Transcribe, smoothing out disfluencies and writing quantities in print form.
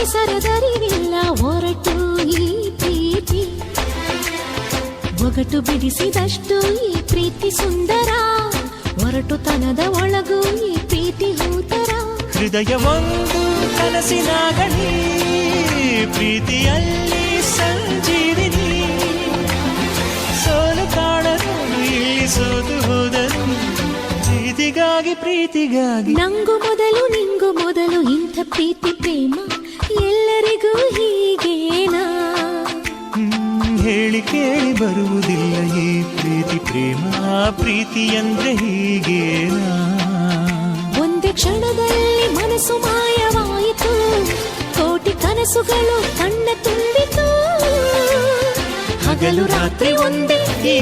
ಬೇಸರದರಿವಿಲ್ಲ ಹೊರಟು ಈ ಪ್ರೀತಿ ಒಗಟು ಬಿಡಿಸಿದಷ್ಟು ಈ ಪ್ರೀತಿ ಸುಂದರ ಹೊರಟುತನದ ಒಳಗೂ ಈ ಪ್ರೀತಿ ಹೂತರ ಹೃದಯ ಒಂದು ಕನಸಿನ ಗಣಿ ಪ್ರೀತಿಯಲ್ಲಿ ಸಂಜೀವಿನಿ ಸೋಲು ಕಾಣಲು ಇಲ್ಲಿ ಸೋತು ಹೋದರು ಪ್ರೀತಿಗಾಗಿ ನಂಗು ಮೊದಲು ನಿಂಗು ಮೊದಲು ಇಂಥ ಪ್ರೀತಿ ಪ್ರೇಮ ಎಲ್ಲರಿಗೂ ಹೀಗೇನಾ ಹೇಳಿ ಕೇಳಿ ಬರುವುದಿಲ್ಲ ಈ ಪ್ರೀತಿ ಪ್ರೇಮ ಪ್ರೀತಿ ಅಂದ್ರೆ ಹೀಗೇನಾ ಒಂದೇ ಕ್ಷಣದಲ್ಲಿ ಮನಸ್ಸು ಮಾಯವಾಯಿತು ಕೋಟಿ ಕನಸುಗಳು ಕಣ್ಣ ತುಂಬಿತು ಹಗಲು ರಾತ್ರಿ ಒಂದೇ